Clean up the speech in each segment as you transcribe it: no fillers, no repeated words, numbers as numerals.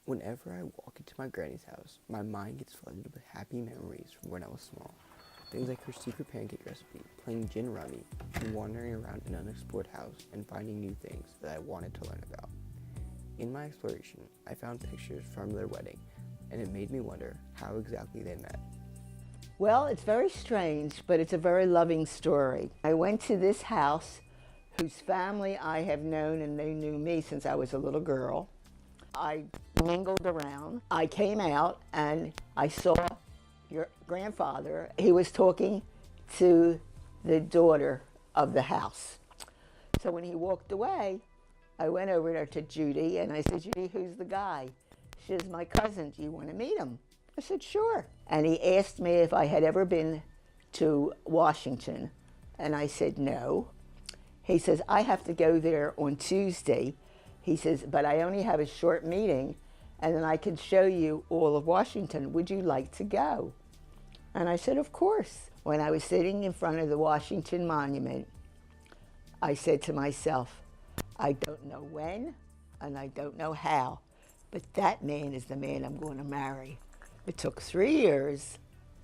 Whenever I walk into my granny's house, my mind gets flooded with happy memories from when I was small. Things like her secret pancake recipe, playing gin rummy, and wandering around an unexplored house and finding new things that I wanted to learn about. In my exploration, I found pictures from their wedding, and it made me wonder how exactly they met. Well, it's very strange, but it's a very loving story. I went to this house whose family I have known, and they knew me since I was a little girl. I mingled around. I came out and I saw your grandfather. He was talking to the daughter of the house. So when he walked away, I went over there to Judy and I said, Judy, who's the guy? She says, my cousin. Do you want to meet him? I said, sure. And he asked me if I had ever been to Washington. And I said, no. He says, I have to go there on Tuesday. He says, but I only have a short meeting and then I can show you all of Washington. Would you like to go? And I said, of course. When I was sitting in front of the Washington Monument, I said to myself, I don't know when and I don't know how, but that man is the man I'm going to marry. It took 3 years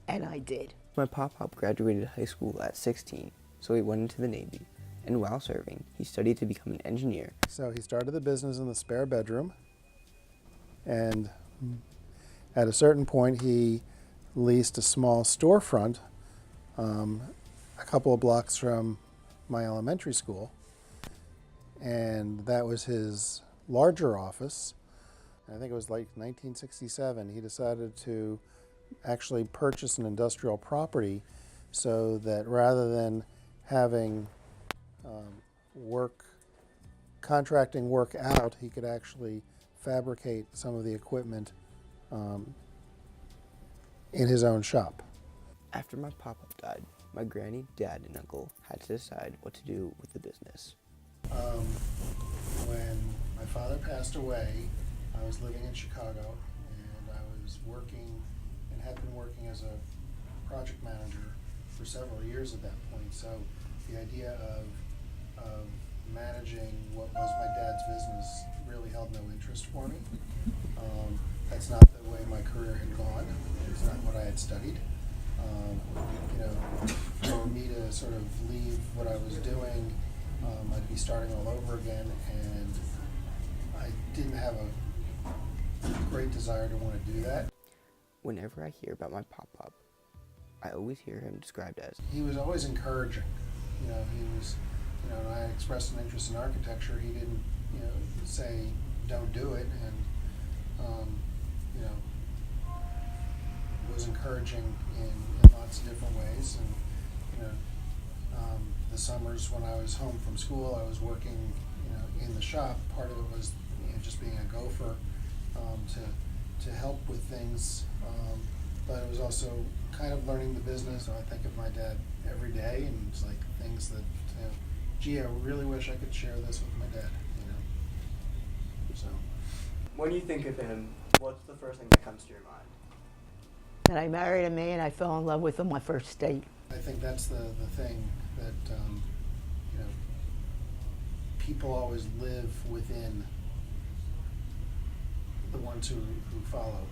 and I did. My pop-pop graduated high school at 16, so he went into the Navy. And while serving, he studied to become an engineer. So he started the business in the spare bedroom, and at a certain point he leased a small storefront a couple of blocks from my elementary school, and that was his larger office. I think it was like 1967. He decided to actually purchase an industrial property so that rather than having contracting work out, he could actually fabricate some of the equipment in his own shop. After my pop-up died, my granny, dad, and uncle had to decide what to do with the business. When my father passed away, I was living in Chicago, and I was working and had been working as a project manager for several years at that point. So the idea of managing what was my dad's business really held no interest for me. That's not the way my career had gone. It's not what I had studied. For me to sort of leave what I was doing, I'd be starting all over again, and I didn't have a great desire to want to do that. Whenever I hear about my pop-up, I always hear him described as, he was always encouraging. When I expressed an interest in architecture, he didn't, say, don't do it, and, was encouraging in lots of different ways. And, the summers when I was home from school, I was working, in the shop. Part of it was, just being a gopher, to help with things, but it was also kind of learning the business. So I think of my dad every day, and it's like things that, gee, I really wish I could share this with my dad, So. When you think of him, what's the first thing that comes to your mind? And I married a man I fell in love with on my first date. I think that's the thing that, people always live within the ones who follow.